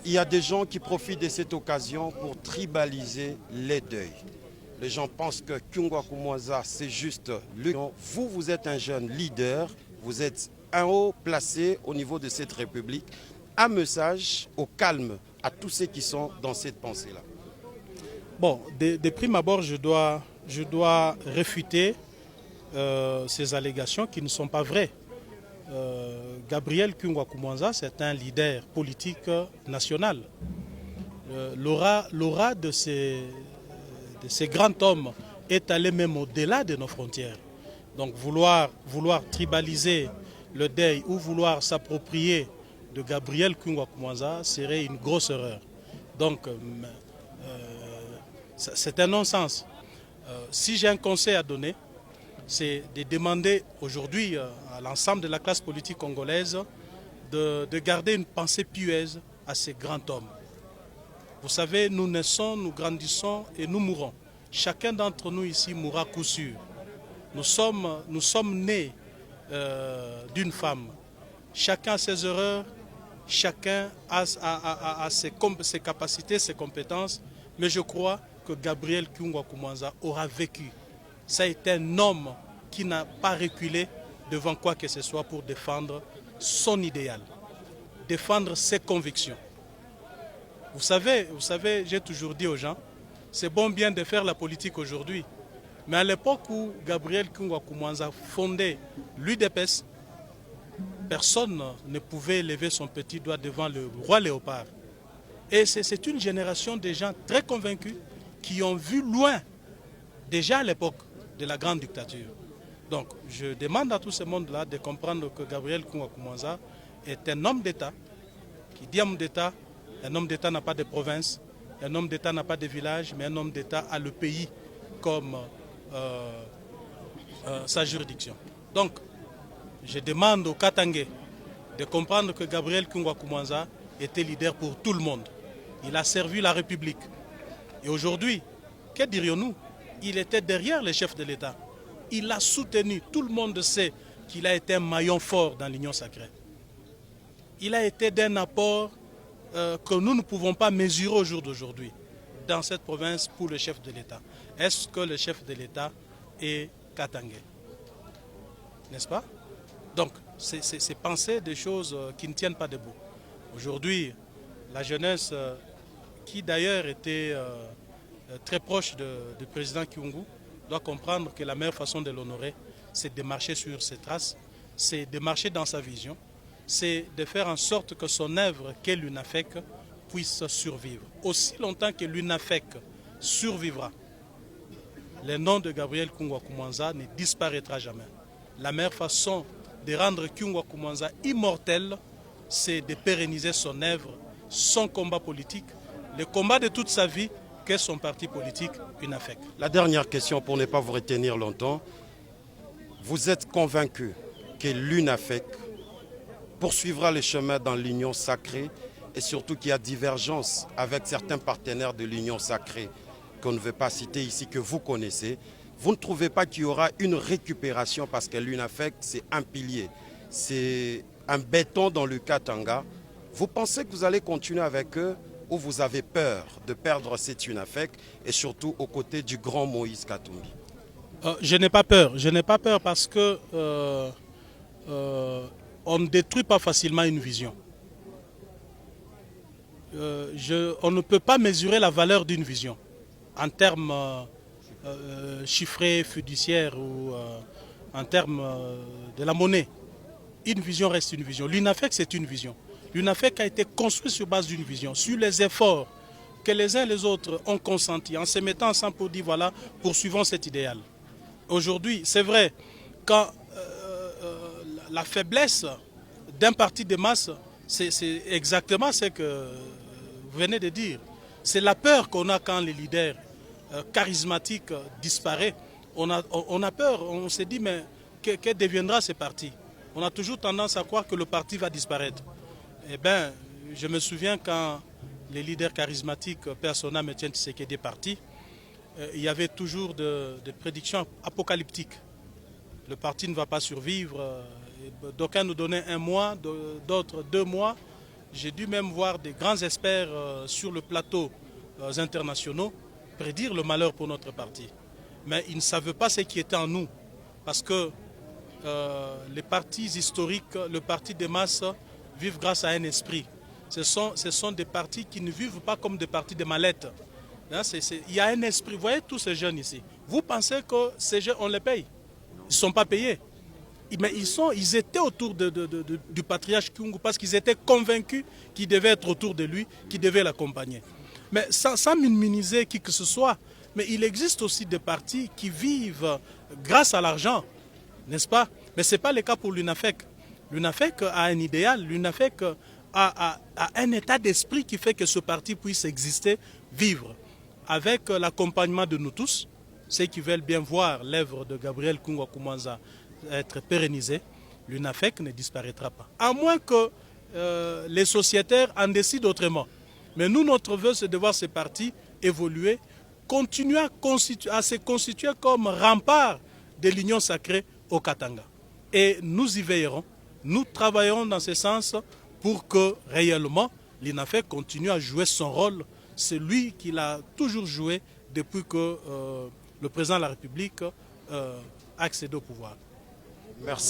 Il y a des gens qui profitent de cette occasion pour tribaliser les deuils. Les gens pensent que Kyungwa Kumuaza, c'est juste le... Vous, vous êtes un jeune leader, vous êtes un haut placé au niveau de cette République. Un message au calme à tous ceux qui sont dans cette pensée-là. Bon, de prime abord, je dois réfuter ces allégations qui ne sont pas vraies. Gabriel Kyungwa Kumuaza, c'est un leader politique national. L'aura de ces grands hommes est allé même au-delà de nos frontières. Donc vouloir tribaliser le deuil ou vouloir s'approprier de Gabriel Kyungwa Kumuaza serait une grosse erreur. Donc c'est un non-sens. Si j'ai un conseil à donner, c'est de demander aujourd'hui à l'ensemble de la classe politique congolaise de garder une pensée pieuse à ces grands hommes. Vous savez, nous naissons, nous grandissons et nous mourrons. Chacun d'entre nous ici mourra coup sûr. Nous sommes nés d'une femme. Chacun a ses erreurs, chacun a ses capacités, ses compétences. Mais je crois que Gabriel Kyungwa Kumuaza aura vécu. Ça a été un homme qui n'a pas reculé devant quoi que ce soit pour défendre son idéal, défendre ses convictions. Vous savez, j'ai toujours dit aux gens, c'est bon bien de faire la politique aujourd'hui. Mais à l'époque où Gabriel Kyungwa Kumuaza fondait l'UDPS, personne ne pouvait lever son petit doigt devant le roi Léopard. Et c'est une génération de gens très convaincus qui ont vu loin, déjà à l'époque de la grande dictature. Donc je demande à tout ce monde-là de comprendre que Gabriel Kyungwa Kumuaza est un homme d'État. Qui dit homme d'État, un homme d'État n'a pas de province, un homme d'État n'a pas de village, mais un homme d'État a le pays comme sa juridiction. Donc, je demande aux Katangais de comprendre que Gabriel Kyungwa Kumuaza était leader pour tout le monde. Il a servi la République. Et aujourd'hui, que dirions-nous? Il était derrière les chefs de l'État. Il a soutenu, tout le monde sait qu'il a été un maillon fort dans l'Union sacrée. Il a été d'un apport que nous ne pouvons pas mesurer au jour d'aujourd'hui dans cette province pour le chef de l'État. Est-ce que le chef de l'État est Katangais? N'est-ce pas? Donc, c'est penser des choses qui ne tiennent pas debout. Aujourd'hui, la jeunesse, qui d'ailleurs était très proche du président Kyungu, doit comprendre que la meilleure façon de l'honorer, c'est de marcher sur ses traces, c'est de marcher dans sa vision, c'est de faire en sorte que son œuvre, qu'est l'UNAFEC, puisse survivre. Aussi longtemps que l'UNAFEC survivra, le nom de Gabriel Kyungwa Kumuaza ne disparaîtra jamais. La meilleure façon de rendre Kyungwa Kumuaza immortel, c'est de pérenniser son œuvre, son combat politique, le combat de toute sa vie, qu'est son parti politique, UNAFEC. La dernière question, pour ne pas vous retenir longtemps. Vous êtes convaincu que l'UNAFEC poursuivra le chemin dans l'union sacrée et surtout qu'il y a divergence avec certains partenaires de l'union sacrée qu'on ne veut pas citer ici, que vous connaissez. Vous ne trouvez pas qu'il y aura une récupération parce que l'UNAFEC, c'est un pilier, c'est un béton dans le Katanga. Vous pensez que vous allez continuer avec eux ou vous avez peur de perdre cette UNAFEC et surtout aux côtés du grand Moïse Katumbi? Je n'ai pas peur. Je n'ai pas peur parce que on ne détruit pas facilement une vision. On ne peut pas mesurer la valeur d'une vision en termes chiffrés, fiduciaires ou en termes de la monnaie. Une vision reste une vision. L'UNAFEC, c'est une vision. L'UNAFEC a été construit sur base d'une vision, sur les efforts que les uns et les autres ont consentis en se mettant ensemble pour dire voilà, poursuivons cet idéal. Aujourd'hui, c'est vrai, quand la faiblesse d'un parti de masse, c'est exactement ce que vous venez de dire. C'est la peur qu'on a quand les leaders charismatiques disparaissent. On a peur, on se dit mais que deviendra ce parti? On a toujours tendance à croire que le parti va disparaître. Eh bien, je me souviens quand les leaders charismatiques, Persona, Etienne Tshisekedi est parti, il y avait toujours des prédictions apocalyptiques. Le parti ne va pas survivre. D'aucuns nous donnaient 1 mois, d'autres 2 mois. J'ai dû même voir des grands experts sur le plateau internationaux prédire le malheur pour notre parti. Mais ils ne savaient pas ce qui était en nous. Parce que les partis historiques, le parti des masses, vivent grâce à un esprit. Ce sont des partis qui ne vivent pas comme des partis de mallettes. Il y a un esprit. Vous voyez tous ces jeunes ici. Vous pensez que ces jeunes, on les paye? Ils ne sont pas payés. Mais ils étaient autour du patriarche Kyungu parce qu'ils étaient convaincus qu'il devait être autour de lui, qu'il devait l'accompagner. Mais sans minimiser qui que ce soit, mais il existe aussi des partis qui vivent grâce à l'argent, n'est-ce pas? Mais ce n'est pas le cas pour l'UNAFEC. L'UNAFEC a un idéal, l'UNAFEC a un état d'esprit qui fait que ce parti puisse exister, vivre. Avec l'accompagnement de nous tous, ceux qui veulent bien voir l'œuvre de Gabriel Kungwa Koumanza être pérennisée, l'UNAFEC ne disparaîtra pas. À moins que les sociétaires en décident autrement. Mais nous, notre vœu, c'est de voir ces partis évoluer, continuer à se constituer comme rempart de l'union sacrée au Katanga. Et nous y veillerons, nous travaillerons dans ce sens pour que réellement l'UNAFEC continue à jouer son rôle, celui qu'il a toujours joué depuis que le président de la République a accédé au pouvoir. Merci.